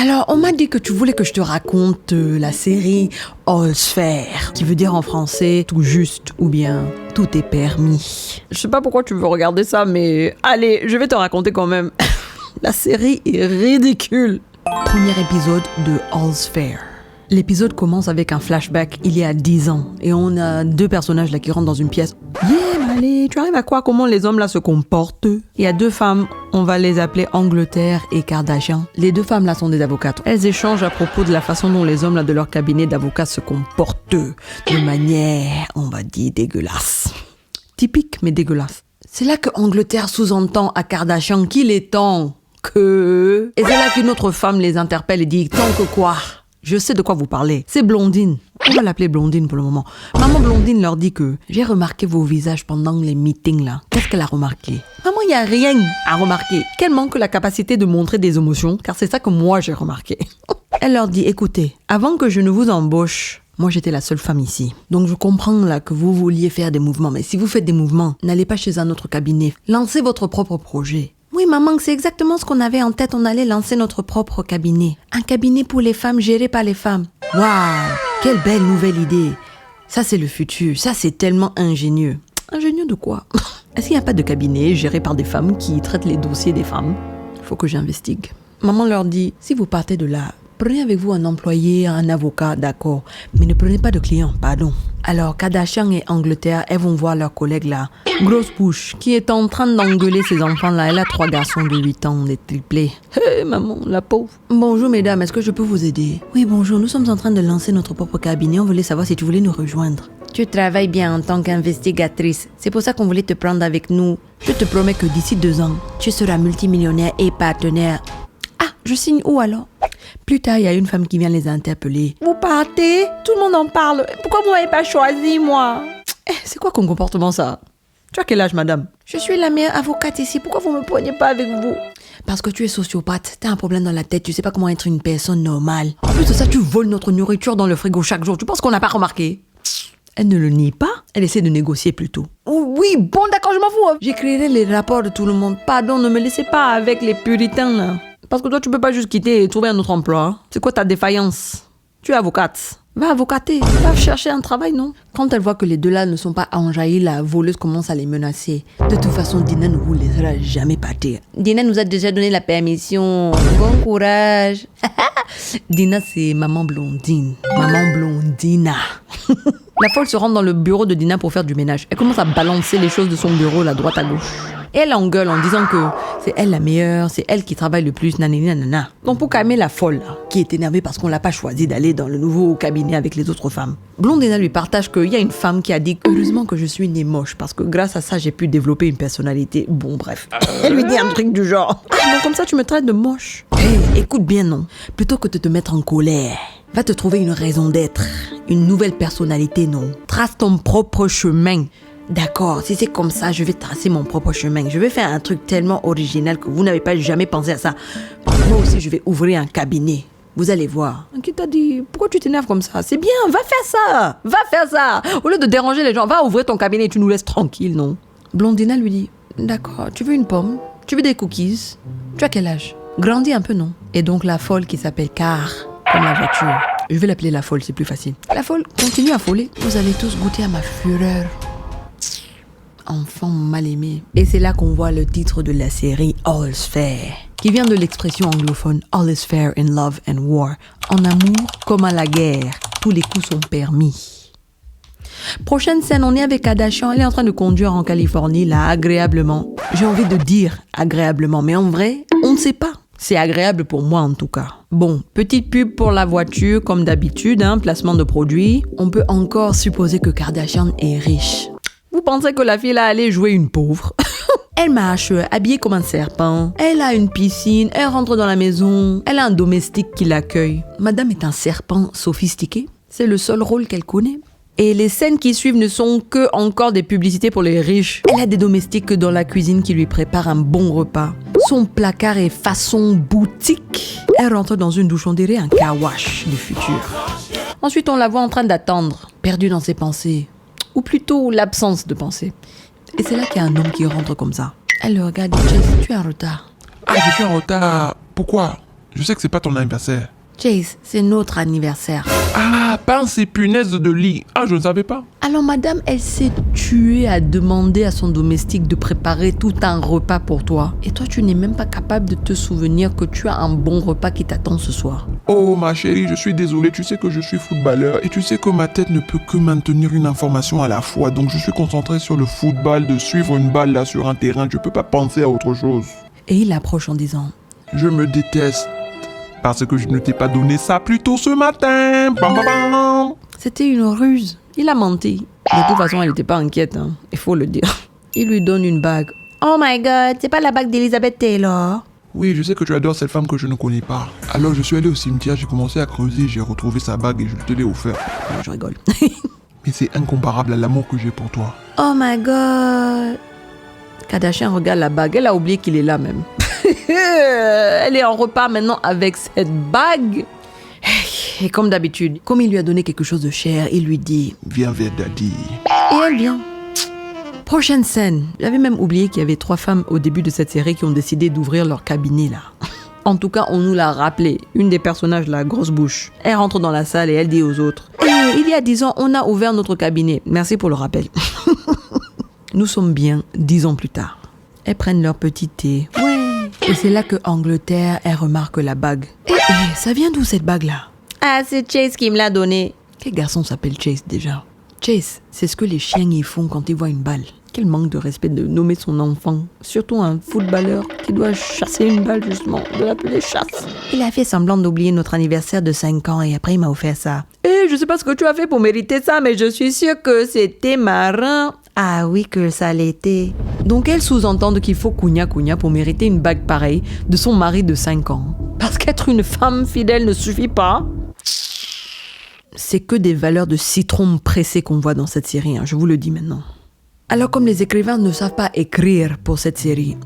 Alors, on m'a dit que tu voulais que je te raconte la série All's Fair, qui veut dire en français tout juste ou bien tout est permis. Je sais pas pourquoi tu veux regarder ça, mais allez, je vais te raconter quand même. La série est ridicule. Premier épisode de All's Fair. L'épisode commence avec un flashback il y a 10 ans et on a deux personnages là qui rentrent dans une pièce. Yeah, allez, tu arrives à quoi? Comment les hommes là se comportent? Il y a deux femmes, on va les appeler Angleterre et Kardashian. Les deux femmes là sont des avocates. Elles échangent à propos de la façon dont les hommes là de leur cabinet d'avocats se comportent de manière, on va dire, dégueulasse. Typique mais dégueulasse. C'est là que Angleterre sous-entend à Kardashian qu'il est temps que... Et c'est là qu'une autre femme les interpelle et dit « Tant que quoi ?» Je sais de quoi vous parlez. C'est Blondine. On va l'appeler Blondine pour le moment. Maman Blondine leur dit que j'ai remarqué vos visages pendant les meetings là. Qu'est-ce qu'elle a remarqué? Maman, il n'y a rien à remarquer. Qu'elle manque la capacité de montrer des émotions, car c'est ça que moi j'ai remarqué. Elle leur dit, écoutez, avant que je ne vous embauche, moi j'étais la seule femme ici. Donc je comprends là que vous vouliez faire des mouvements, mais si vous faites des mouvements, n'allez pas chez un autre cabinet. Lancez votre propre projet. Oui, maman, c'est exactement ce qu'on avait en tête. On allait lancer notre propre cabinet. Un cabinet pour les femmes, géré par les femmes. Waouh, quelle belle nouvelle idée. Ça, c'est le futur. Ça, c'est tellement ingénieux. Ingénieux de quoi? Est-ce qu'il n'y a pas de cabinet géré par des femmes qui traitent les dossiers des femmes? Il faut que j'investigue. Maman leur dit, si vous partez de là, prenez avec vous un employé, un avocat, d'accord, mais ne prenez pas de clients, pardon. Alors, Kardashian et Angleterre, elles vont voir leur collègue là, Grosse Bouche, qui est en train d'engueuler ses enfants là. Elle a 3 garçons de 8 ans, des triplés. Hé, maman, la pauvre. Bonjour mesdames, est-ce que je peux vous aider? Oui, bonjour, nous sommes en train de lancer notre propre cabinet. On voulait savoir si tu voulais nous rejoindre. Tu travailles bien en tant qu'investigatrice. C'est pour ça qu'on voulait te prendre avec nous. Je te promets que d'ici 2 ans, tu seras multimillionnaire et partenaire. Ah, je signe où alors? Plus tard, il y a une femme qui vient les interpeller. Vous partez? Tout le monde en parle. Pourquoi vous m'avez pas choisi, moi? C'est quoi comme comportement, ça? Tu as quel âge, madame? Je suis la meilleure avocate ici. Pourquoi vous me preniez pas avec vous? Parce que tu es sociopathe. T'as un problème dans la tête. Tu sais pas comment être une personne normale. En plus de ça, tu voles notre nourriture dans le frigo chaque jour. Tu penses qu'on n'a pas remarqué? Elle ne le nie pas. Elle essaie de négocier plutôt. Oui, bon, d'accord, je m'en fous. J'écrirai les rapports de tout le monde. Pardon, ne me laissez pas avec les puritains, là. Parce que toi, tu peux pas juste quitter et trouver un autre emploi. C'est quoi ta défaillance? Tu es avocate. Va avocater. Va chercher un travail, non? Quand elle voit que les deux là ne sont pas enjahis, la voleuse commence à les menacer. De toute façon, Dina ne vous laissera jamais partir. Dina nous a déjà donné la permission. Bon courage. Dina, c'est maman Blondine. Maman Blondina. La folle se rend dans le bureau de Dina pour faire du ménage. Elle commence à balancer les choses de son bureau, la droite à gauche. Et elle engueule en disant que c'est elle la meilleure, c'est elle qui travaille le plus, nanana, nanana. Donc pour calmer la folle, qui est énervée parce qu'on l'a pas choisi d'aller dans le nouveau cabinet avec les autres femmes, Blondina lui partage qu'il y a une femme qui a dit « Heureusement que je suis née moche, parce que grâce à ça, j'ai pu développer une personnalité. » Bon, bref. Elle lui dit un truc du genre « Ah, donc comme ça, tu me traites de moche. » Hey, écoute bien, non. Plutôt que de te mettre en colère, va te trouver une raison d'être, une nouvelle personnalité, non. Trace ton propre chemin. D'accord, si c'est comme ça, je vais tracer mon propre chemin. Je vais faire un truc tellement original que vous n'avez pas jamais pensé à ça. Moi aussi, je vais ouvrir un cabinet. Vous allez voir. Qui t'a dit, pourquoi tu t'énerves comme ça? C'est bien, va faire ça. Va faire ça. Au lieu de déranger les gens, va ouvrir ton cabinet et tu nous laisses tranquille, non? Blondina lui dit, d'accord, tu veux une pomme? Tu veux des cookies? Tu as quel âge? Grandis un peu, non? Et donc la folle qui s'appelle Car, comme la voiture. Je vais l'appeler la folle, c'est plus facile. La folle continue à foller. Vous allez tous goûter à ma fureur. Enfant mal aimé. Et c'est là qu'on voit le titre de la série All's Fair, qui vient de l'expression anglophone All is fair in love and war. En amour comme à la guerre, tous les coups sont permis. Prochaine scène, on est avec Kardashian. Elle est en train de conduire en Californie, là, agréablement. J'ai envie de dire agréablement, mais en vrai, on ne sait pas. C'est agréable pour moi en tout cas. Bon, petite pub pour la voiture comme d'habitude, placement de produits. On peut encore supposer que Kardashian est riche. Vous pensez que la fille là allait jouer une pauvre? Elle marche habillée comme un serpent. Elle a une piscine, elle rentre dans la maison. Elle a un domestique qui l'accueille. Madame est un serpent sophistiqué. C'est le seul rôle qu'elle connaît. Et les scènes qui suivent ne sont que encore des publicités pour les riches. Elle a des domestiques dans la cuisine qui lui préparent un bon repas. Son placard est façon boutique. Elle rentre dans une douche, on dirait un car wash du futur. Ensuite, on la voit en train d'attendre, perdue dans ses pensées. Ou plutôt l'absence de pensée. Et c'est là qu'il y a un homme qui rentre comme ça. Elle le regarde et dit, tu es en retard. Ah, je suis en retard. Pourquoi? Je sais que c'est pas ton anniversaire. Chase, c'est notre anniversaire. Ah, pas ces punaises de lit. Ah, je ne savais pas. Alors madame, elle s'est tuée à demander à son domestique de préparer tout un repas pour toi. Et toi, tu n'es même pas capable de te souvenir que tu as un bon repas qui t'attend ce soir. Oh ma chérie, je suis désolé, tu sais que je suis footballeur et tu sais que ma tête ne peut que maintenir une information à la fois. Donc je suis concentré sur le football, de suivre une balle là sur un terrain, je peux pas penser à autre chose. Et il approche en disant: Je me déteste parce que je ne t'ai pas donné ça plus tôt ce matin. Bam, bam, bam. C'était une ruse. Il a menti. De toute façon, elle n'était pas inquiète, hein. Il faut le dire. Il lui donne une bague. Oh my god, c'est pas la bague d'Elizabeth Taylor. Oui, je sais que tu adores cette femme que je ne connais pas. Alors je suis allé au cimetière, j'ai commencé à creuser, j'ai retrouvé sa bague et je te l'ai offerte. Non, je rigole. Mais c'est incomparable à l'amour que j'ai pour toi. Oh my god. Kardashian regarde la bague. Elle a oublié qu'il est là même. Elle est en repas maintenant avec cette bague. Et comme d'habitude, comme il lui a donné quelque chose de cher, il lui dit: Viens vers Daddy. Et elle vient. Prochaine scène. J'avais même oublié qu'il y avait 3 femmes au début de cette série qui ont décidé d'ouvrir leur cabinet là. En tout cas, on nous l'a rappelé. Une des personnages, la grosse bouche. Elle rentre dans la salle et elle dit aux autres: il y a 10 ans, on a ouvert notre cabinet. Merci pour le rappel. Nous sommes bien 10 ans plus tard. Elles prennent leur petit thé. Ouais. Et c'est là que Angleterre, elle remarque la bague. Ça vient d'où cette bague-là? Ah, c'est Chase qui me l'a donnée. Quel garçon s'appelle Chase déjà? Chase, c'est ce que les chiens y font quand ils voient une balle. Quel manque de respect de nommer son enfant. Surtout un footballeur qui doit chasser une balle justement, de l'appeler chasse. Il a fait semblant d'oublier notre anniversaire de 5 ans et après il m'a offert ça. Je sais pas ce que tu as fait pour mériter ça, mais je suis sûre que c'était marrant. Ah oui que ça l'était. Donc elle sous-entend qu'il faut cugna pour mériter une bague pareille de son mari de 5 ans. Parce qu'être une femme fidèle ne suffit pas. C'est que des valeurs de citron pressé qu'on voit dans cette série, je vous le dis maintenant. Alors comme les écrivains ne savent pas écrire pour cette série,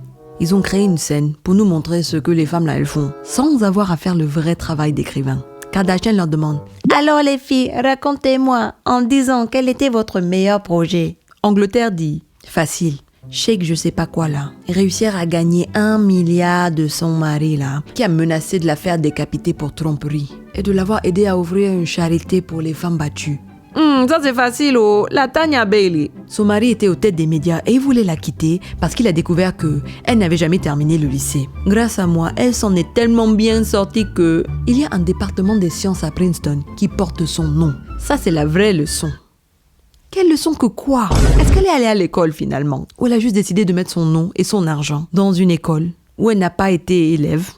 ils ont créé une scène pour nous montrer ce que les femmes là elles font, sans avoir à faire le vrai travail d'écrivain. Kardashian leur demande: alors les filles, racontez-moi en 10 ans quel était votre meilleur projet. Angleterre dit: facile. Sheikh je sais pas quoi là, réussir à gagner 1 milliard de son mari là, qui a menacé de la faire décapiter pour tromperie, et de l'avoir aidé à ouvrir une charité pour les femmes battues. Ça c'est facile oh, la Tanya Bailey. Son mari était aux têtes des médias et il voulait la quitter parce qu'il a découvert que elle n'avait jamais terminé le lycée. Grâce à moi, elle s'en est tellement bien sortie que il y a un département des sciences à Princeton qui porte son nom. Ça c'est la vraie leçon. Quelle leçon que quoi? Est-ce qu'elle est allée à l'école finalement? Ou elle a juste décidé de mettre son nom et son argent dans une école où elle n'a pas été élève?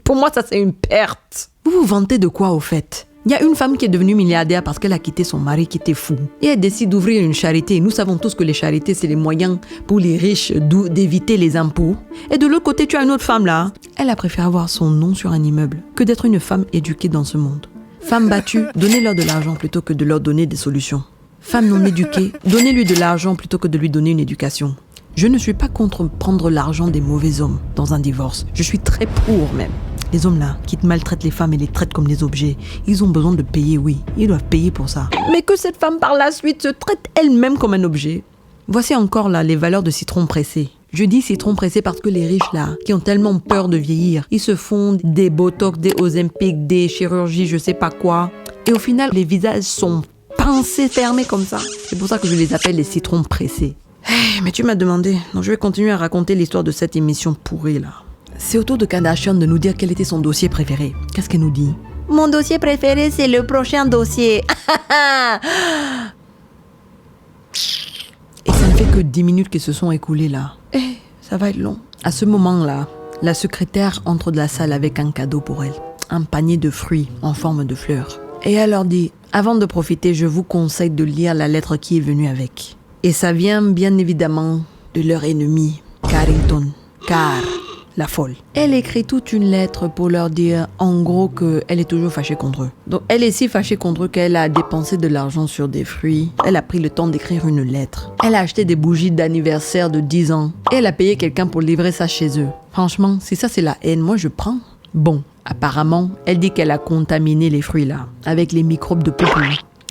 Pour moi, ça c'est une perte. Vous vous vantez de quoi au fait? Il y a une femme qui est devenue milliardaire parce qu'elle a quitté son mari qui était fou. Et elle décide d'ouvrir une charité. Nous savons tous que les charités, c'est les moyens pour les riches d'éviter les impôts. Et de l'autre côté, tu as une autre femme là. Elle a préféré avoir son nom sur un immeuble que d'être une femme éduquée dans ce monde. Femme battue, donnez-leur de l'argent plutôt que de leur donner des solutions. Femme non éduquée, donnez-lui de l'argent plutôt que de lui donner une éducation. Je ne suis pas contre prendre l'argent des mauvais hommes dans un divorce. Je suis très pour même. Les hommes là, qui maltraitent les femmes et les traitent comme des objets, ils ont besoin de payer, oui. Ils doivent payer pour ça. Mais que cette femme par la suite se traite elle-même comme un objet. Voici encore là les valeurs de citron pressé. Je dis citron pressé parce que les riches là, qui ont tellement peur de vieillir, ils se font des botox, des ozempic, des chirurgies, je sais pas quoi. Et au final, les visages sont pincés, fermés comme ça. C'est pour ça que je les appelle les citrons pressés. Mais tu m'as demandé, donc je vais continuer à raconter l'histoire de cette émission pourrie là. C'est au tour de Kardashian de nous dire quel était son dossier préféré. Qu'est-ce qu'elle nous dit? Mon dossier préféré, c'est le prochain dossier. Et ça ne fait que 10 minutes qui se sont écoulées là. Ça va être long. À ce moment-là, la secrétaire entre de la salle avec un cadeau pour elle. Un panier de fruits en forme de fleurs. Et elle leur dit: avant de profiter, je vous conseille de lire la lettre qui est venue avec. Et ça vient bien évidemment de leur ennemi, Carrington. Car la folle. Elle écrit toute une lettre pour leur dire en gros qu'elle est toujours fâchée contre eux. Donc elle est si fâchée contre eux qu'elle a dépensé de l'argent sur des fruits. Elle a pris le temps d'écrire une lettre. Elle a acheté des bougies d'anniversaire de 10 ans. Et elle a payé quelqu'un pour livrer ça chez eux. Franchement, si ça c'est la haine, moi je prends. Bon, apparemment, elle dit qu'elle a contaminé les fruits là, avec les microbes de poupou.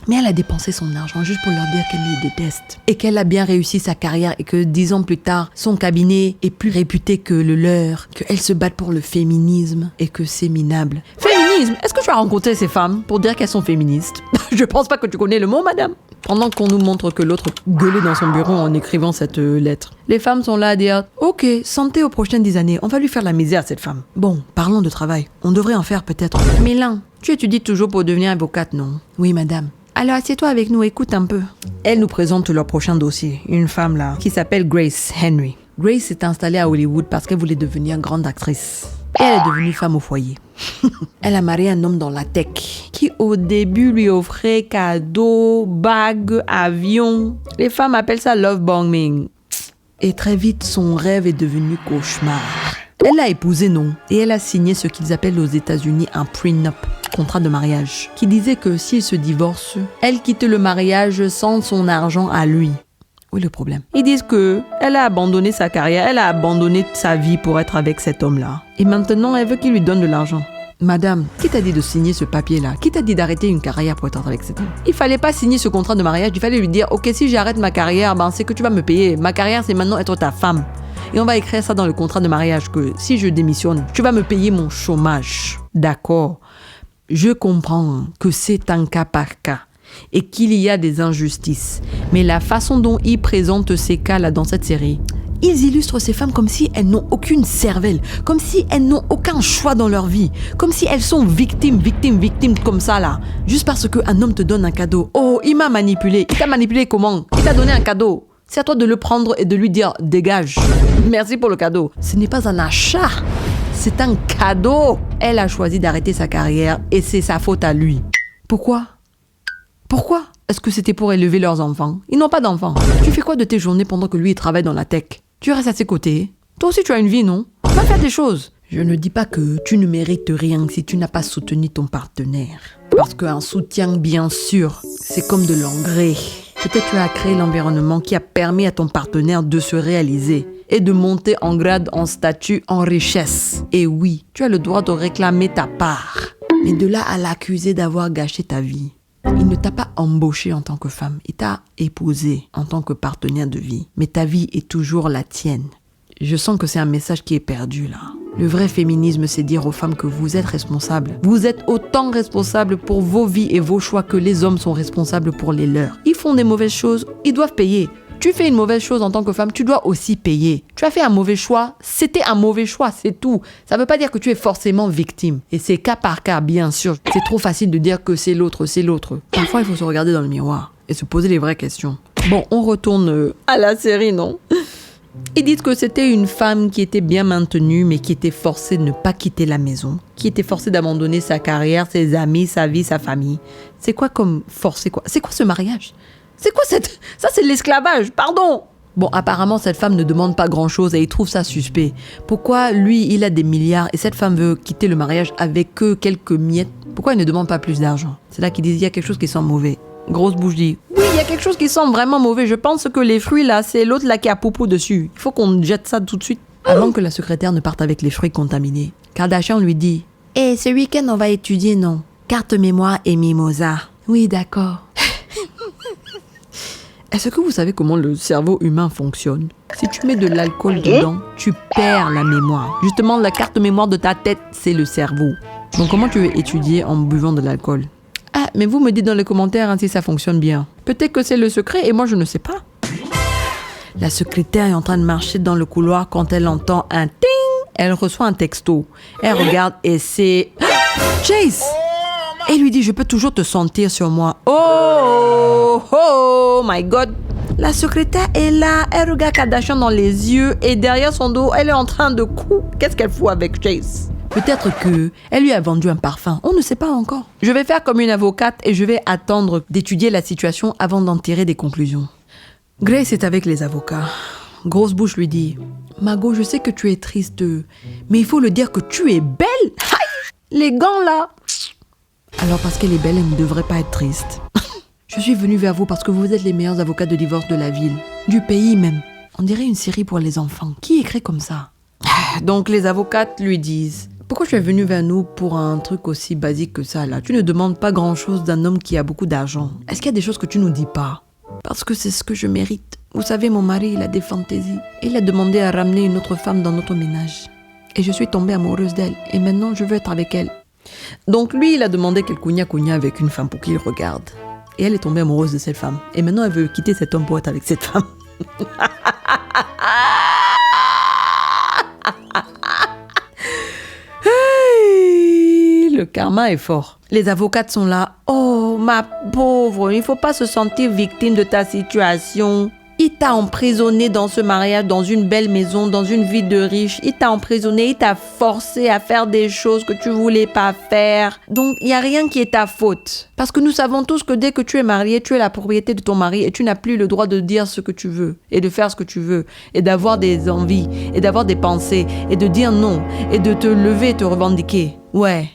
Mais elle a dépensé son argent juste pour leur dire qu'elle les déteste. Et qu'elle a bien réussi sa carrière et que 10 ans plus tard, son cabinet est plus réputé que le leur. Qu'elle se bat pour le féminisme et que c'est minable. Féminisme? Est-ce que tu as rencontré ces femmes pour dire qu'elles sont féministes? Je pense pas que tu connais le mot, madame. Pendant qu'on nous montre que l'autre gueulait dans son bureau en écrivant cette lettre. Les femmes sont là à dire « Ok, santé aux prochaines 10 années, on va lui faire la misère à cette femme. » Bon, parlons de travail. On devrait en faire peut-être. Mélan, tu étudies toujours pour devenir avocate, non? Oui, madame. Alors assieds-toi avec nous, écoute un peu. Elle nous présente leur prochain dossier. Une femme là, qui s'appelle Grace Henry. Grace s'est installée à Hollywood parce qu'elle voulait devenir grande actrice. Et elle est devenue femme au foyer. Elle a marié un homme dans la tech qui au début lui offrait cadeaux, bagues, avions. Les femmes appellent ça love bombing. Et très vite, son rêve est devenu cauchemar. Elle l'a épousé, non, et elle a signé ce qu'ils appellent aux États-Unis un prenup, contrat de mariage, qui disait que s'ils se divorcent, elle quitte le mariage sans son argent à lui. Où est le problème? Ils disent que elle a abandonné sa carrière, elle a abandonné sa vie pour être avec cet homme-là. Et maintenant, elle veut qu'il lui donne de l'argent. Madame, qui t'a dit de signer ce papier-là? Qui t'a dit d'arrêter une carrière pour être avec cet homme? Il fallait pas signer ce contrat de mariage, il fallait lui dire « Ok, si j'arrête ma carrière, c'est que tu vas me payer. Ma carrière, c'est maintenant être ta femme. » Et on va écrire ça dans le contrat de mariage que si je démissionne, tu vas me payer mon chômage. D'accord. Je comprends que c'est un cas par cas et qu'il y a des injustices. Mais la façon dont ils présentent ces cas-là dans cette série, ils illustrent ces femmes comme si elles n'ont aucune cervelle, comme si elles n'ont aucun choix dans leur vie, comme si elles sont victimes comme ça là. Juste parce qu'un homme te donne un cadeau. Oh, il m'a manipulé. Il t'a manipulé comment? Il t'a donné un cadeau. C'est à toi de le prendre et de lui dire « Dégage, merci pour le cadeau ». Ce n'est pas un achat, c'est un cadeau. Elle a choisi d'arrêter sa carrière et c'est sa faute à lui. Pourquoi? Pourquoi? Est-ce que c'était pour élever leurs enfants? Ils n'ont pas d'enfants. Tu fais quoi de tes journées pendant que lui il travaille dans la tech? Tu restes à ses côtés? Toi aussi tu as une vie, non? Va faire des choses. Je ne dis pas que tu ne mérites rien si tu n'as pas soutenu ton partenaire. Parce qu'un soutien, bien sûr, c'est comme de l'engrais. Peut-être tu as créé l'environnement qui a permis à ton partenaire de se réaliser et de monter en grade, en statut, en richesse. Et oui, tu as le droit de réclamer ta part. Mais de là à l'accuser d'avoir gâché ta vie, il ne t'a pas embauché en tant que femme, il t'a épousé en tant que partenaire de vie. Mais ta vie est toujours la tienne. Je sens que c'est un message qui est perdu là. Le vrai féminisme, c'est dire aux femmes que vous êtes responsables. Vous êtes autant responsables pour vos vies et vos choix que les hommes sont responsables pour les leurs. Ils font des mauvaises choses, ils doivent payer. Tu fais une mauvaise chose en tant que femme, tu dois aussi payer. Tu as fait un mauvais choix, c'était un mauvais choix, c'est tout. Ça ne veut pas dire que tu es forcément victime. Et c'est cas par cas, bien sûr. C'est trop facile de dire que c'est l'autre, c'est l'autre. Parfois, il faut se regarder dans le miroir et se poser les vraies questions. Bon, on retourne à la série, non? Ils disent que c'était une femme qui était bien maintenue, mais qui était forcée de ne pas quitter la maison, qui était forcée d'abandonner sa carrière, ses amis, sa vie, sa famille. C'est quoi comme forcer quoi? C'est quoi ce mariage? C'est quoi cette... Ça, c'est de l'esclavage, pardon! Bon, apparemment, cette femme ne demande pas grand-chose et il trouve ça suspect. Pourquoi, lui, il a des milliards et cette femme veut quitter le mariage avec que quelques miettes? Pourquoi il ne demande pas plus d'argent? C'est là qu'ils disent, il y a quelque chose qui sent mauvais. Grosse bouche dit, oui, il y a quelque chose qui sent vraiment mauvais. Je pense que les fruits, là, c'est l'autre là qui a poupou dessus. Il faut qu'on jette ça tout de suite. Avant que la secrétaire ne parte avec les fruits contaminés, Kardashian lui dit, ce week-end, on va étudier, non? Carte mémoire et mimosa. Oui, d'accord. Est-ce que vous savez comment le cerveau humain fonctionne? Si tu mets de l'alcool dedans, tu perds la mémoire. Justement, la carte mémoire de ta tête, c'est le cerveau. Donc comment tu veux étudier en buvant de l'alcool? Ah, mais vous me dites dans les commentaires si ça fonctionne bien. Peut-être que c'est le secret et moi je ne sais pas. La secrétaire est en train de marcher dans le couloir quand elle entend un ting. Elle reçoit un texto. Elle regarde et c'est... Chase! Et lui dit, je peux toujours te sentir sur moi. Oh my God. La secrétaire est là, elle regarde Kardashian dans les yeux et derrière son dos, elle est en train de couper. Qu'est-ce qu'elle fout avec Chase? Peut-être que elle lui a vendu un parfum. On ne sait pas encore. Je vais faire comme une avocate et je vais attendre d'étudier la situation avant d'en tirer des conclusions. Grace est avec les avocats. Grosse bouche lui dit, Margot, je sais que tu es triste, mais il faut le dire que tu es belle. Aïe, les gants là. Alors parce qu'elle est belle, elle ne devrait pas être triste. Je suis venue vers vous parce que vous êtes les meilleurs avocats de divorce de la ville, du pays même. On dirait une série pour les enfants. Qui écrit comme ça? Donc les avocates lui disent, Pourquoi tu es venu vers nous pour un truc aussi basique que ça là? Tu ne demandes pas grand-chose d'un homme qui a beaucoup d'argent. Est-ce qu'il y a des choses que tu nous dis pas? Parce que c'est ce que je mérite. Vous savez, mon mari, il a des fantaisies. Il a demandé à ramener une autre femme dans notre ménage. Et je suis tombée amoureuse d'elle. Et maintenant, je veux être avec elle. Donc lui, il a demandé qu'elle cogna avec une femme pour qu'il regarde. Et elle est tombée amoureuse de cette femme. Et maintenant, elle veut quitter cet homme pour être avec cette femme. Le karma est fort. Les avocates sont là. Oh, ma pauvre, il ne faut pas se sentir victime de ta situation. Il t'a emprisonné dans ce mariage, dans une belle maison, dans une vie de riche. Il t'a emprisonné, il t'a forcé à faire des choses que tu voulais pas faire. Donc, il n'y a rien qui est ta faute. Parce que nous savons tous que dès que tu es marié, tu es la propriété de ton mari et tu n'as plus le droit de dire ce que tu veux et de faire ce que tu veux et d'avoir des envies et d'avoir des pensées et de dire non et de te lever et te revendiquer. Ouais,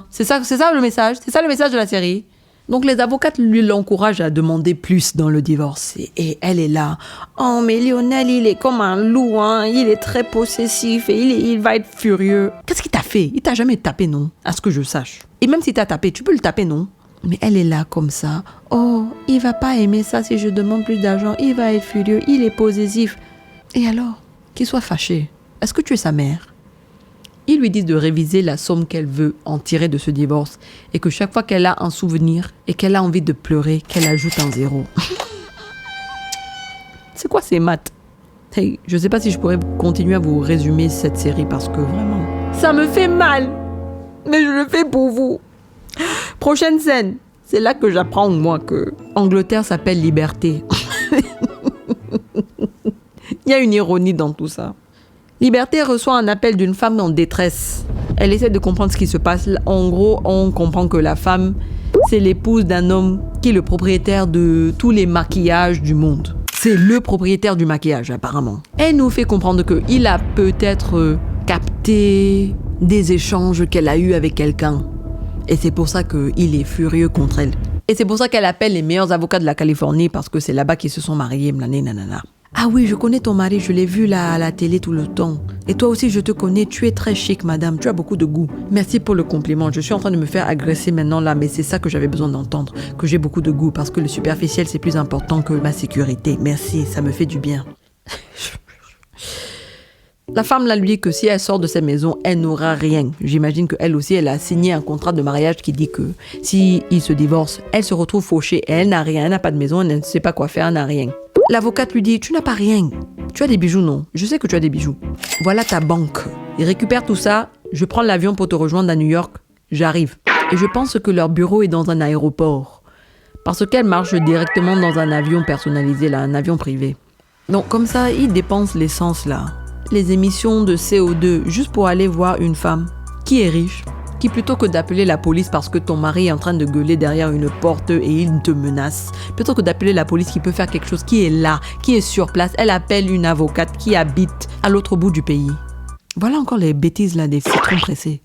c'est ça le message. C'est ça le message de la série. Donc les avocates lui l'encouragent à demander plus dans le divorce. Et elle est là. Oh mais Lionel, il est comme un loup, hein. Il est très possessif et il va être furieux. Qu'est-ce qu'il t'a fait? Il t'a jamais tapé, non? À ce que je sache. Et même si t'as tapé, tu peux le taper, non? Mais elle est là comme ça. Oh, il va pas aimer ça si je demande plus d'argent. Il va être furieux, il est possessif. Et alors? Qu'il soit fâché. Est-ce que tu es sa mère? Ils lui disent de réviser la somme qu'elle veut en tirer de ce divorce et que chaque fois qu'elle a un souvenir et qu'elle a envie de pleurer, qu'elle ajoute un 0. C'est quoi ces maths? Hey, je sais pas si je pourrais continuer à vous résumer cette série parce que vraiment, ça me fait mal. Mais je le fais pour vous. Prochaine scène. C'est là que j'apprends, moi, que Angleterre s'appelle Liberté. Il y a une ironie dans tout ça. Liberté reçoit un appel d'une femme en détresse. Elle essaie de comprendre ce qui se passe. En gros, on comprend que la femme, c'est l'épouse d'un homme qui est le propriétaire de tous les maquillages du monde. C'est le propriétaire du maquillage, apparemment. Elle nous fait comprendre qu'il a peut-être capté des échanges qu'elle a eus avec quelqu'un. Et c'est pour ça qu'il est furieux contre elle. Et c'est pour ça qu'elle appelle les meilleurs avocats de la Californie parce que c'est là-bas qu'ils se sont mariés. Nanana. Ah oui, je connais ton mari, je l'ai vu là à la télé tout le temps. Et toi aussi, je te connais, tu es très chic, madame, tu as beaucoup de goût. Merci pour le compliment, je suis en train de me faire agresser maintenant là, mais c'est ça que j'avais besoin d'entendre, que j'ai beaucoup de goût, parce que le superficiel, c'est plus important que ma sécurité. Merci, ça me fait du bien. La femme là lui dit que si elle sort de cette maison, elle n'aura rien. J'imagine qu'elle aussi, elle a signé un contrat de mariage qui dit que si il se divorce, elle se retrouve fauchée. Elle n'a rien, elle n'a pas de maison, elle ne sait pas quoi faire, elle n'a rien. L'avocate lui dit, tu n'as pas rien. Tu as des bijoux, non? Je sais que tu as des bijoux. Voilà ta banque. Il récupère tout ça. Je prends l'avion pour te rejoindre à New York. J'arrive. Et je pense que leur bureau est dans un aéroport. Parce qu'elle marche directement dans un avion personnalisé, là, un avion privé. Donc comme ça, ils dépensent l'essence, là. Les émissions de CO2, juste pour aller voir une femme qui est riche, qui plutôt que d'appeler la police parce que ton mari est en train de gueuler derrière une porte et il te menace, plutôt que d'appeler la police qui peut faire quelque chose, qui est là, qui est sur place, elle appelle une avocate qui habite à l'autre bout du pays. Voilà encore les bêtises là des citrons pressés.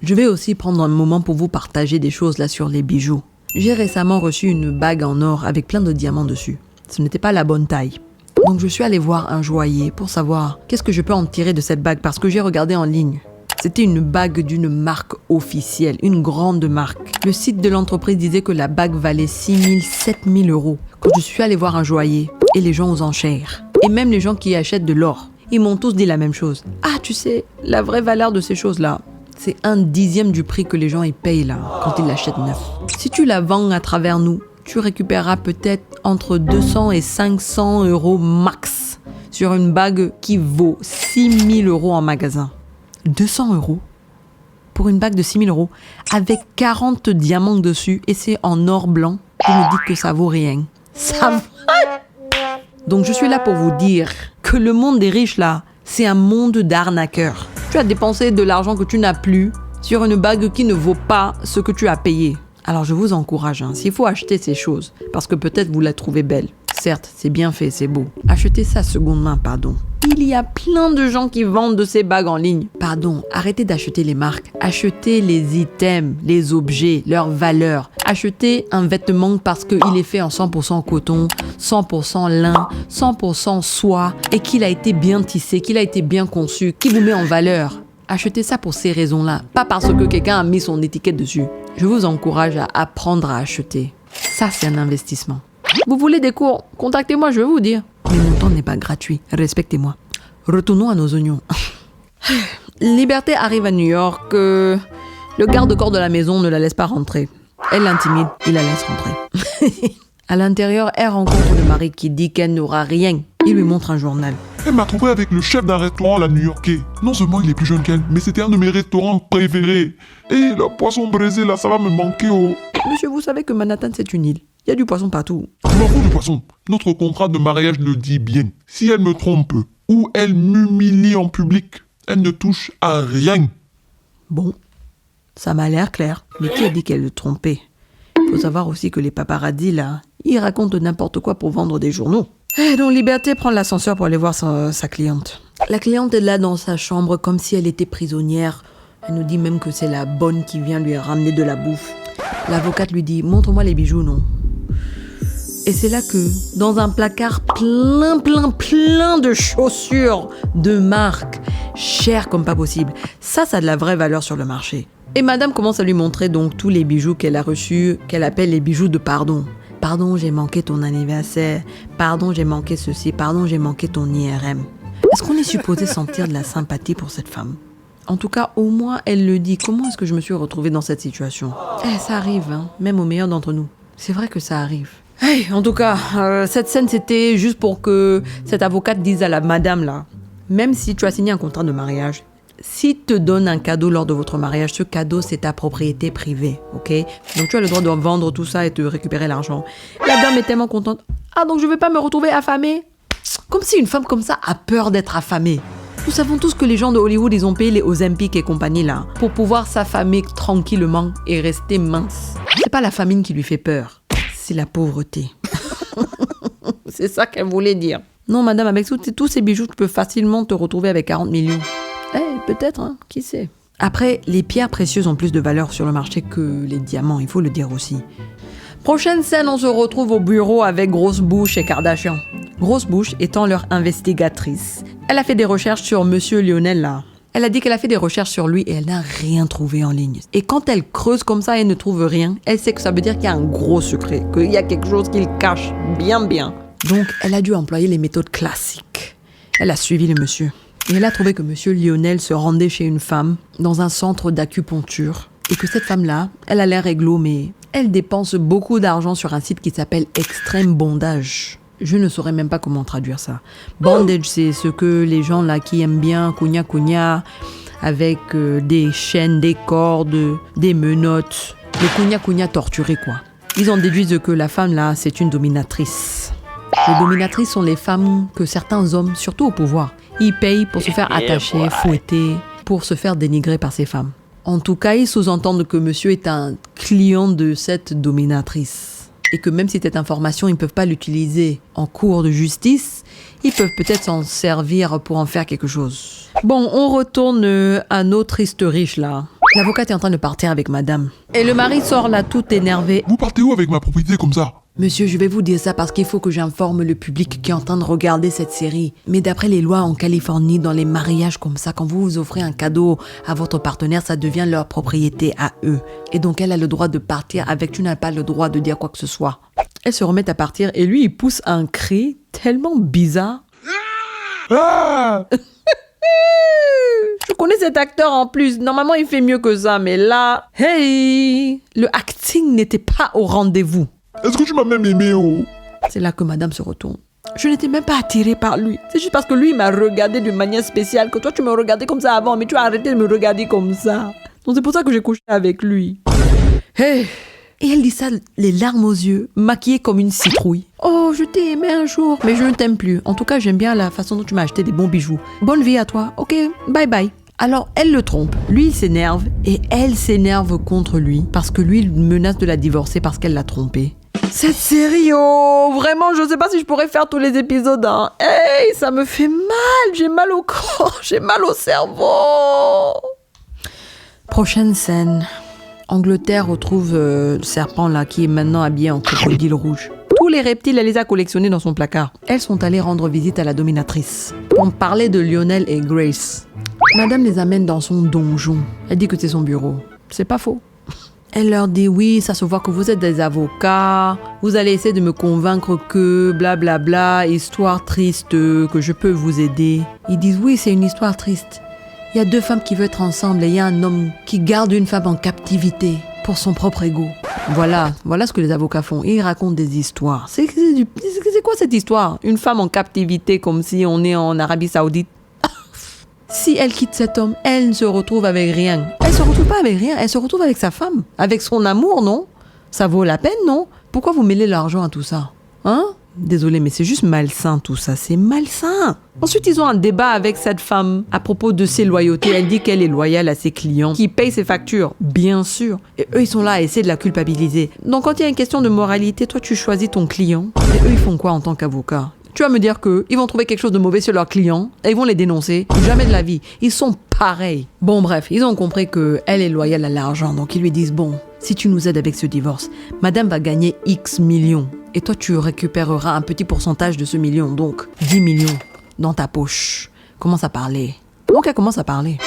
Je vais aussi prendre un moment pour vous partager des choses là sur les bijoux. J'ai récemment reçu une bague en or avec plein de diamants dessus. Ce n'était pas la bonne taille. Donc je suis allée voir un joaillier pour savoir qu'est-ce que je peux en tirer de cette bague parce que j'ai regardé en ligne. C'était une bague d'une marque officielle, une grande marque. Le site de l'entreprise disait que la bague valait 6 000, 7 000 euros. Quand je suis allée voir un joaillier et les gens aux enchères, et même les gens qui achètent de l'or, ils m'ont tous dit la même chose. Ah, tu sais, la vraie valeur de ces choses-là, c'est 1/10 du prix que les gens y payent là, quand ils l'achètent neuf. Si tu la vends à travers nous, tu récupéreras peut-être entre 200 et 500 euros max sur une bague qui vaut 6 000 euros en magasin. 200 euros pour une bague de 6 000 euros avec 40 diamants dessus et c'est en or blanc. Vous me dites que ça vaut rien. Ça vaut... Donc je suis là pour vous dire que le monde des riches là, c'est un monde d'arnaqueurs. Tu as dépensé de l'argent que tu n'as plus sur une bague qui ne vaut pas ce que tu as payé. Alors je vous encourage, s'il faut acheter ces choses, parce que peut-être vous la trouvez belle. Certes, c'est bien fait, c'est beau. Achetez ça seconde main, pardon. Il y a plein de gens qui vendent de ces bagues en ligne. Pardon, arrêtez d'acheter les marques. Achetez les items, les objets, leurs valeurs. Achetez un vêtement parce qu'il est fait en 100% coton, 100% lin, 100% soie et qu'il a été bien tissé, qu'il a été bien conçu, qui vous met en valeur. Achetez ça pour ces raisons-là, pas parce que quelqu'un a mis son étiquette dessus. Je vous encourage à apprendre à acheter. Ça, c'est un investissement. Vous voulez des cours? Contactez-moi, je vais vous dire. Mais mon temps n'est pas gratuit. Respectez-moi. Retournons à nos oignons. Liberté arrive à New York. Le garde-corps de la maison ne la laisse pas rentrer. Elle l'intimide, il la laisse rentrer. À l'intérieur, elle rencontre le mari qui dit qu'elle n'aura rien. Il lui montre un journal. Elle m'a trouvé avec le chef d'un restaurant à New-Yorkais. Non seulement il est plus jeune qu'elle, mais c'était un de mes restaurants préférés. Et le poisson braisé là, ça va me manquer Monsieur, vous savez que Manhattan c'est une île. Il y a du poisson partout. Je m'en fous du poisson. Notre contrat de mariage le dit bien. Si elle me trompe ou elle m'humilie en public, elle ne touche à rien. Bon, ça m'a l'air clair. Mais qui a dit qu'elle le trompait? Faut savoir aussi que les paparazzis là, ils racontent n'importe quoi pour vendre des journaux. Et donc Liberté prend l'ascenseur pour aller voir sa cliente. La cliente est là dans sa chambre comme si elle était prisonnière. Elle nous dit même que c'est la bonne qui vient lui ramener de la bouffe. L'avocate lui dit « Montre-moi les bijoux, non ?» Et c'est là que, dans un placard plein de chaussures de marque, chères comme pas possible, ça a de la vraie valeur sur le marché. Et madame commence à lui montrer donc tous les bijoux qu'elle a reçus, qu'elle appelle les bijoux de pardon. Pardon, j'ai manqué ton anniversaire. Pardon, j'ai manqué ceci. Pardon, j'ai manqué ton IRM. Est-ce qu'on est supposé sentir de la sympathie pour cette femme? En tout cas, au moins, elle le dit. Comment est-ce que je me suis retrouvée dans cette situation? Ça arrive, hein, même aux meilleurs d'entre nous. C'est vrai que ça arrive. Hey, en tout cas, cette scène, c'était juste pour que cette avocate dise à la madame, là, même si tu as signé un contrat de mariage, si te donne un cadeau lors de votre mariage, ce cadeau, c'est ta propriété privée, ok? Donc, tu as le droit de vendre tout ça et de récupérer l'argent. La dame est tellement contente. Ah, donc je ne vais pas me retrouver affamée? Comme si une femme comme ça a peur d'être affamée. Nous savons tous que les gens de Hollywood, ils ont payé les Ozempic et compagnie, là, pour pouvoir s'affamer tranquillement et rester mince. C'est pas la famine qui lui fait peur, c'est la pauvreté. C'est ça qu'elle voulait dire. Non, madame, avec tous ces bijoux, tu peux facilement te retrouver avec 40 millions. Peut-être, hein, qui sait. Après, les pierres précieuses ont plus de valeur sur le marché que les diamants, il faut le dire aussi. Prochaine scène, on se retrouve au bureau avec Grosse Bouche et Kardashian. Grosse Bouche étant leur investigatrice. Elle a fait des recherches sur Monsieur Lionel, là. Elle a dit qu'elle a fait des recherches sur lui et elle n'a rien trouvé en ligne. Et quand elle creuse comme ça et ne trouve rien, elle sait que ça veut dire qu'il y a un gros secret, qu'il y a quelque chose qu'il cache bien. Donc, elle a dû employer les méthodes classiques. Elle a suivi le monsieur. Et elle a trouvé que Monsieur Lionel se rendait chez une femme dans un centre d'acupuncture et que cette femme-là, elle a l'air réglo, mais elle dépense beaucoup d'argent sur un site qui s'appelle Extrême Bondage. Je ne saurais même pas comment traduire ça. Bondage, c'est ce que les gens là qui aiment bien cogna avec des chaînes, des cordes, des menottes. Le cogna torturé, quoi. Ils en déduisent que la femme là, c'est une dominatrice. Les dominatrices sont les femmes que certains hommes, surtout au pouvoir, ils payent pour se faire attacher, fouetter, pour se faire dénigrer par ces femmes. En tout cas, ils sous-entendent que monsieur est un client de cette dominatrice. Et que même si cette information, ils ne peuvent pas l'utiliser en cours de justice, ils peuvent peut-être s'en servir pour en faire quelque chose. Bon, on retourne à nos tristes riches là. L'avocate est en train de partir avec madame. Et le mari sort là tout énervé. Vous partez où avec ma propriété comme ça? Monsieur, je vais vous dire ça parce qu'il faut que j'informe le public qui est en train de regarder cette série. Mais d'après les lois en Californie, dans les mariages comme ça, quand vous offrez un cadeau à votre partenaire, ça devient leur propriété à eux. Et donc, elle a le droit de partir avec, tu n'as pas le droit de dire quoi que ce soit. Elle se remet à partir et lui, il pousse un cri tellement bizarre. Ah! Je connais cet acteur en plus. Normalement, il fait mieux que ça. Mais là, hey! Le acting n'était pas au rendez-vous. Est-ce que tu m'as même aimé, oh? C'est là que madame se retourne. Je n'étais même pas attirée par lui. C'est juste parce que lui, il m'a regardé d'une manière spéciale que toi, tu me regardais comme ça avant, mais tu as arrêté de me regarder comme ça. Donc c'est pour ça que j'ai couché avec lui. Hey! Et elle dit ça, les larmes aux yeux, maquillée comme une citrouille. Oh, je t'ai aimé un jour, mais je ne t'aime plus. En tout cas, j'aime bien la façon dont tu m'as acheté des bons bijoux. Bonne vie à toi. Ok, bye bye. Alors, elle le trompe. Lui, il s'énerve et elle s'énerve contre lui parce que lui, il menace de la divorcer parce qu'elle l'a trompé. Cette série, oh, vraiment, je sais pas si je pourrais faire tous les épisodes, hein. Hey, ça me fait mal, j'ai mal au corps, j'ai mal au cerveau. Prochaine scène. Angleterre retrouve le serpent là qui est maintenant habillé en crocodile rouge. Tous les reptiles, elle les a collectionnés dans son placard. Elles sont allées rendre visite à la dominatrice. On parlait de Lionel et Grace. Madame les amène dans son donjon. Elle dit que c'est son bureau. C'est pas faux. Elle leur dit oui, ça se voit que vous êtes des avocats, vous allez essayer de me convaincre que blablabla, histoire triste, que je peux vous aider. Ils disent oui, c'est une histoire triste. Il y a 2 femmes qui veulent être ensemble et il y a un homme qui garde une femme en captivité pour son propre ego. Voilà ce que les avocats font. Ils racontent des histoires. C'est quoi cette histoire? Une femme en captivité comme si on est en Arabie Saoudite. Si elle quitte cet homme, elle se retrouve avec rien. Elle se retrouve pas avec rien, elle se retrouve avec sa femme. Avec son amour, non? Ça vaut la peine, non? Pourquoi vous mêlez l'argent à tout ça? Hein? Désolé, mais c'est juste malsain tout ça, c'est malsain. Ensuite, ils ont un débat avec cette femme à propos de ses loyautés. Elle dit qu'elle est loyale à ses clients, qui payent ses factures, bien sûr. Et eux, ils sont là à essayer de la culpabiliser. Donc quand il y a une question de moralité, toi, tu choisis ton client. Et eux, ils font quoi en tant qu'avocats? Tu vas me dire qu'ils vont trouver quelque chose de mauvais sur leurs clients et ils vont les dénoncer. Jamais de la vie. Ils sont pareils. Bon, bref, ils ont compris qu'elle est loyale à l'argent. Donc ils lui disent, bon, si tu nous aides avec ce divorce, madame va gagner X millions. Et toi, tu récupéreras un petit pourcentage de ce million. Donc 10 millions dans ta poche. Commence à parler. Donc elle commence à parler.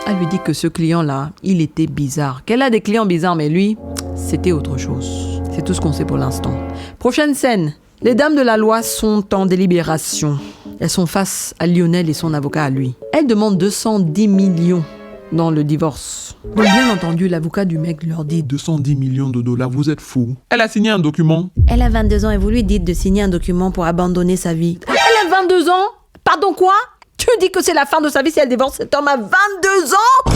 Elle lui dit que ce client-là, il était bizarre. Qu'elle a des clients bizarres, mais lui, c'était autre chose. C'est tout ce qu'on sait pour l'instant. Prochaine scène. Les dames de la loi sont en délibération. Elles sont face à Lionel et son avocat à lui. Elles demandent 210 millions dans le divorce. Donc bien entendu, l'avocat du mec leur dit 210 millions de dollars, vous êtes fous. Elle a signé un document. Elle a 22 ans et vous lui dites de signer un document pour abandonner sa vie. Elle a 22 ans? Pardon quoi? Tu dis que c'est la fin de sa vie si elle divorce cet homme à 22 ans?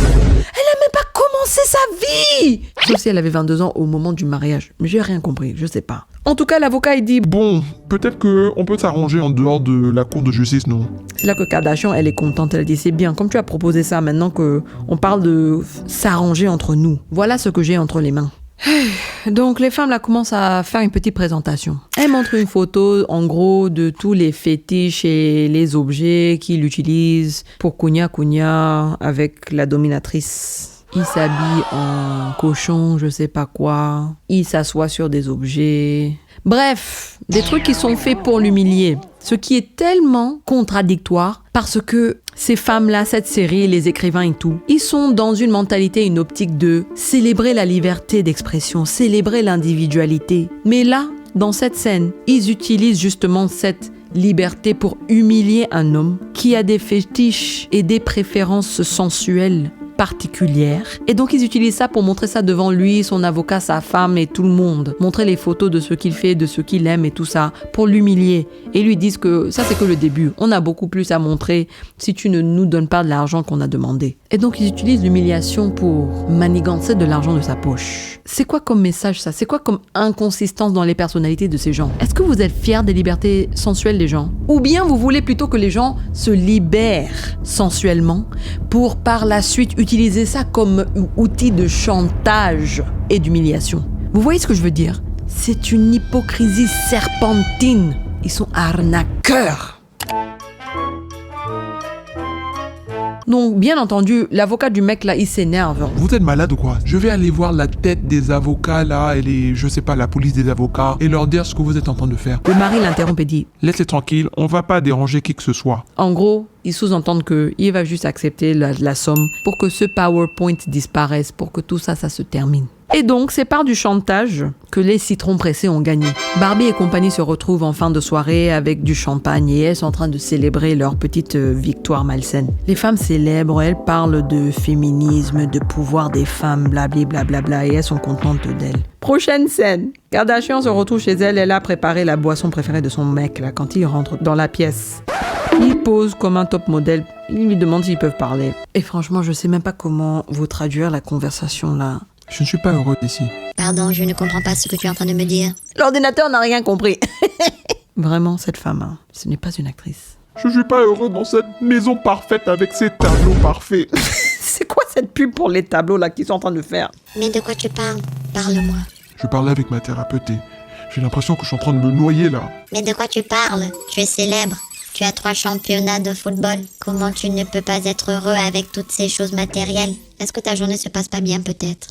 Elle n'a même pas commencé sa vie! Sauf si elle avait 22 ans au moment du mariage. Mais j'ai rien compris, je sais pas. En tout cas, l'avocat, il dit... Bon, peut-être qu'on peut s'arranger en dehors de la cour de justice, non? C'est là que Kardashian, elle est contente. Elle dit, c'est bien, comme tu as proposé ça, maintenant qu'on parle de s'arranger entre nous. Voilà ce que j'ai entre les mains. Donc les femmes là commencent à faire une petite présentation. Elles montrent une photo en gros de tous les fétiches et les objets qu'ils utilisent pour Cugna avec la dominatrice. Ils s'habillent en cochon, je sais pas quoi. Ils s'assoient sur des objets. Bref, des trucs qui sont faits pour l'humilier. Ce qui est tellement contradictoire parce que ces femmes-là, cette série, les écrivains et tout, ils sont dans une mentalité, une optique de célébrer la liberté d'expression, célébrer l'individualité. Mais là, dans cette scène, ils utilisent justement cette liberté pour humilier un homme qui a des fétiches et des préférences sensuelles particulière. Et donc ils utilisent ça pour montrer ça devant lui, son avocat, sa femme et tout le monde. Montrer les photos de ce qu'il fait, de ce qu'il aime et tout ça, pour l'humilier. Et lui disent que ça c'est que le début. On a beaucoup plus à montrer si tu ne nous donnes pas de l'argent qu'on a demandé. Et donc ils utilisent l'humiliation pour manigancer de l'argent de sa poche. C'est quoi comme message ça? C'est quoi comme inconsistance dans les personnalités de ces gens? Est-ce que vous êtes fiers des libertés sensuelles des gens? Ou bien vous voulez plutôt que les gens se libèrent sensuellement pour par la suite utiliser ça comme outil de chantage et d'humiliation? Vous voyez ce que je veux dire? C'est une hypocrisie serpentine. Ils sont arnaqueurs. Donc, bien entendu, l'avocat du mec là, il s'énerve. Vous êtes malade ou quoi? Je vais aller voir la tête des avocats là, et je sais pas, la police des avocats, et leur dire ce que vous êtes en train de faire. Le mari l'interrompt et dit: laissez tranquille, on va pas déranger qui que ce soit. En gros, ils sous-entendent qu'il va juste accepter la somme pour que ce PowerPoint disparaisse, pour que tout ça se termine. Et donc, c'est par du chantage que les citrons pressés ont gagné. Barbie et compagnie se retrouvent en fin de soirée avec du champagne et elles sont en train de célébrer leur petite victoire malsaine. Les femmes célèbrent, elles parlent de féminisme, de pouvoir des femmes, blablabla, et elles sont contentes d'elles. Prochaine scène. Kardashian se retrouve chez elle, elle a préparé la boisson préférée de son mec là, quand il rentre dans la pièce. Il pose comme un top modèle, il lui demande s'ils peuvent parler. Et franchement, je sais même pas comment vous traduire la conversation là. Je ne suis pas heureux ici. Pardon, je ne comprends pas ce que tu es en train de me dire. L'ordinateur n'a rien compris. Vraiment, cette femme, hein, ce n'est pas une actrice. Je suis pas heureux dans cette maison parfaite avec ces tableaux parfaits. C'est quoi cette pub pour les tableaux là qu'ils sont en train de faire? Mais de quoi tu parles? Parle-moi. Je parlais avec ma thérapeute et j'ai l'impression que je suis en train de me noyer là. Mais de quoi tu parles? Tu es célèbre. Tu as 3 championnats de football. Comment tu ne peux pas être heureux avec toutes ces choses matérielles? Est-ce que ta journée se passe pas bien peut-être?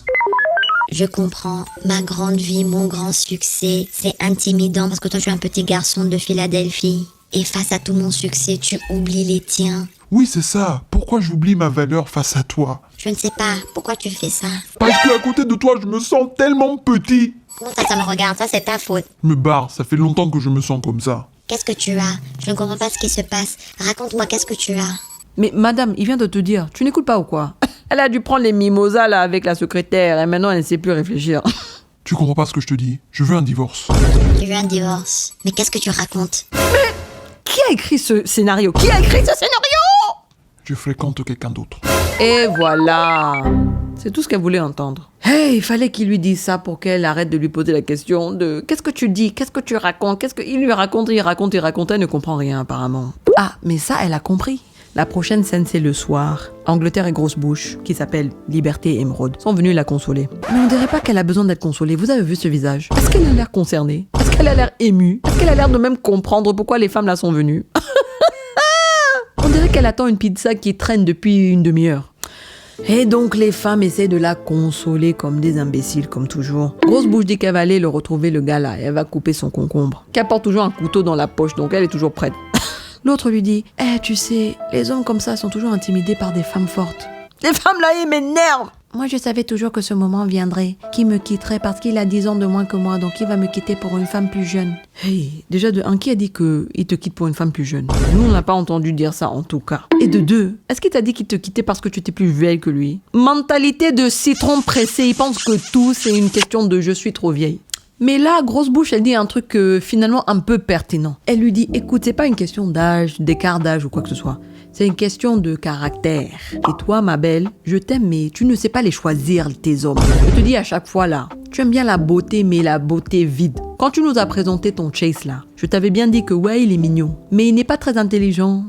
Je comprends, ma grande vie, mon grand succès, c'est intimidant parce que toi tu es un petit garçon de Philadelphie. Et face à tout mon succès, tu oublies les tiens. Oui, c'est ça. Pourquoi pourquoi j'oublie ma valeur face à toi? Je ne sais pas. Pourquoi tu fais ça? Parce qu'à côté de toi, je me sens tellement petit. Comment ça me regarde? Ça, c'est ta faute. Me barre, ça fait longtemps que je me sens comme ça. Qu'est-ce que tu as? Je ne comprends pas ce qui se passe. Raconte-moi, qu'est-ce que tu as? Mais madame, il vient de te dire, tu n'écoutes pas ou quoi? Elle a dû prendre les mimosas là avec la secrétaire et maintenant elle ne sait plus réfléchir. Tu comprends pas ce que je te dis? Je veux un divorce. Tu veux un divorce? Mais qu'est-ce que tu racontes? Qui a écrit ce scénario? Qui a écrit ce scénario? Je fréquente quelqu'un d'autre. Et voilà. C'est tout ce qu'elle voulait entendre. Hey, il fallait qu'il lui dise ça pour qu'elle arrête de lui poser la question de qu'est-ce que tu dis, qu'est-ce que tu racontes, qu'est-ce qu'il lui raconte, il raconte, elle ne comprend rien apparemment. Ah, mais ça, elle a compris. La prochaine scène, c'est le soir. Angleterre et Grosse Bouche, qui s'appelle Liberté et Émeraude, sont venus la consoler. Mais on dirait pas qu'elle a besoin d'être consolée. Vous avez vu ce visage? Est-ce qu'elle a l'air concernée? Est-ce qu'elle a l'air émue? Est-ce qu'elle a l'air de même comprendre pourquoi les femmes là sont venues? On dirait qu'elle attend une pizza qui traîne depuis une demi-heure. Et donc les femmes essaient de la consoler comme des imbéciles, comme toujours. Grosse Bouche dit qu'elle va aller le retrouver, le gars là, et elle va couper son concombre. Qu'elle porte toujours un couteau dans la poche, donc elle est toujours prête. L'autre lui dit « tu sais, les hommes comme ça sont toujours intimidés par des femmes fortes. » Les femmes là, ils m'énervent. Moi, je savais toujours que ce moment viendrait, qu'il me quitterait parce qu'il a 10 ans de moins que moi, donc il va me quitter pour une femme plus jeune. Hey, déjà de un, qui a dit qu'il te quitte pour une femme plus jeune? Nous, on n'a pas entendu dire ça en tout cas. Et de deux, est-ce qu'il t'a dit qu'il te quittait parce que tu étais plus vieille que lui? Mentalité de citron pressé, il pense que tout c'est une question de je suis trop vieille. Mais là, Grosse Bouche, elle dit un truc finalement un peu pertinent. Elle lui dit, écoute, c'est pas une question d'âge, d'écart d'âge ou quoi que ce soit. C'est une question de caractère. Et toi, ma belle, je t'aime, mais tu ne sais pas les choisir, tes hommes. Je te dis à chaque fois là, tu aimes bien la beauté, mais la beauté vide. Quand tu nous as présenté ton Chase là, je t'avais bien dit que ouais, il est mignon, mais il n'est pas très intelligent.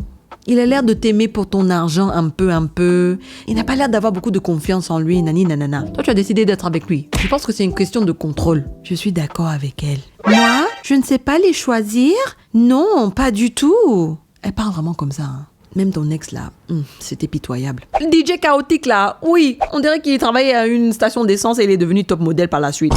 Il a l'air de t'aimer pour ton argent un peu. Il n'a pas l'air d'avoir beaucoup de confiance en lui, nani nanana. Toi, tu as décidé d'être avec lui. Je pense que c'est une question de contrôle. Je suis d'accord avec elle. Moi, je ne sais pas les choisir? Non, pas du tout. Elle parle vraiment comme ça, hein. Même ton ex là, c'était pitoyable. Le DJ chaotique là, oui, on dirait qu'il travaillait à une station d'essence et il est devenu top modèle par la suite.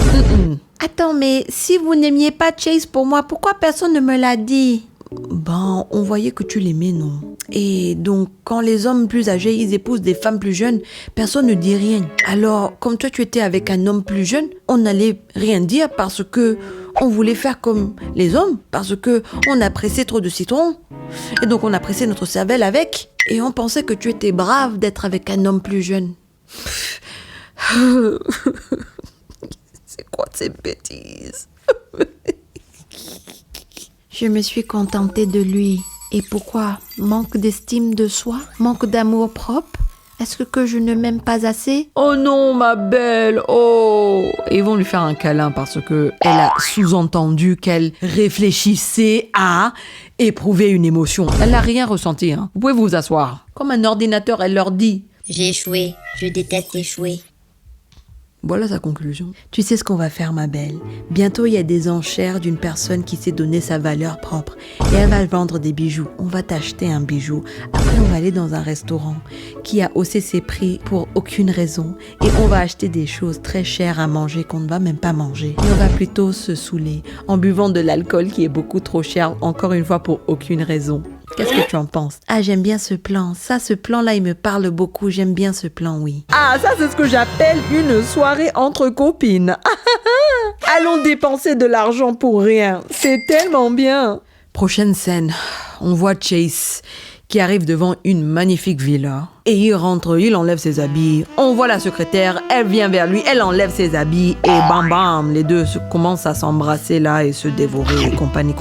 Attends, mais si vous n'aimiez pas Chase pour moi, pourquoi personne ne me l'a dit? Ben, on voyait que tu l'aimais, non? Et donc, quand les hommes plus âgés, ils épousent des femmes plus jeunes, personne ne dit rien. Alors, comme toi, tu étais avec un homme plus jeune, on n'allait rien dire parce que on voulait faire comme les hommes, parce que on appréciait trop de citron. Et donc, on appréciait notre cervelle avec. Et on pensait que tu étais brave d'être avec un homme plus jeune. C'est quoi ces bêtises? Je me suis contentée de lui. Et pourquoi? Manque d'estime de soi? Manque d'amour propre? Est-ce que je ne m'aime pas assez? Oh non, ma belle, oh! Et ils vont lui faire un câlin parce que elle a sous-entendu qu'elle réfléchissait à éprouver une émotion. Elle n'a rien ressenti, hein. Vous pouvez vous asseoir. Comme un ordinateur, elle leur dit. J'ai échoué. Je déteste échouer. Voilà sa conclusion. Tu sais ce qu'on va faire, ma belle? Bientôt, il y a des enchères d'une personne qui s'est donné sa valeur propre. Et elle va vendre des bijoux. On va t'acheter un bijou. Après, on va aller dans un restaurant qui a haussé ses prix pour aucune raison. Et on va acheter des choses très chères à manger qu'on ne va même pas manger. Et on va plutôt se saouler en buvant de l'alcool qui est beaucoup trop cher, encore une fois, pour aucune raison. Qu'est-ce que tu en penses? Ah, j'aime bien ce plan. Ça, ce plan-là, il me parle beaucoup. J'aime bien ce plan, oui. Ah, ça, c'est ce que j'appelle une soirée entre copines. Allons dépenser de l'argent pour rien. C'est tellement bien. Prochaine scène. On voit Chase qui arrive devant une magnifique villa. Et il rentre, il enlève ses habits. On voit la secrétaire, elle vient vers lui, elle enlève ses habits. Et bam bam, les deux commencent à s'embrasser là et se dévorer, compagnie.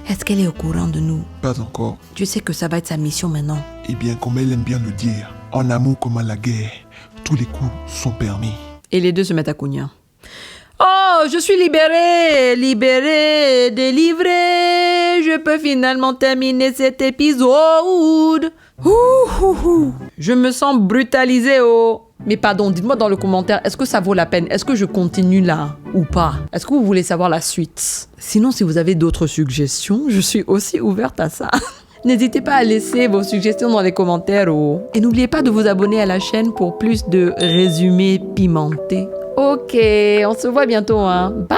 Est-ce qu'elle est au courant de nous? Pas encore. Tu sais que ça va être sa mission maintenant. Eh bien, comme elle aime bien le dire, en amour comme à la guerre, tous les coups sont permis. Et les deux se mettent à cogner. Oh, je suis libérée, délivrée. Je peux finalement terminer cet épisode. Je me sens brutalisée, oh. Mais pardon, dites-moi dans le commentaire, est-ce que ça vaut la peine? Est-ce que je continue là ou pas? Est-ce que vous voulez savoir la suite? Sinon, si vous avez d'autres suggestions, je suis aussi ouverte à ça. N'hésitez pas à laisser vos suggestions dans les commentaires, oh. Et n'oubliez pas de vous abonner à la chaîne pour plus de résumés pimentés. Ok, on se voit bientôt, hein. Bye!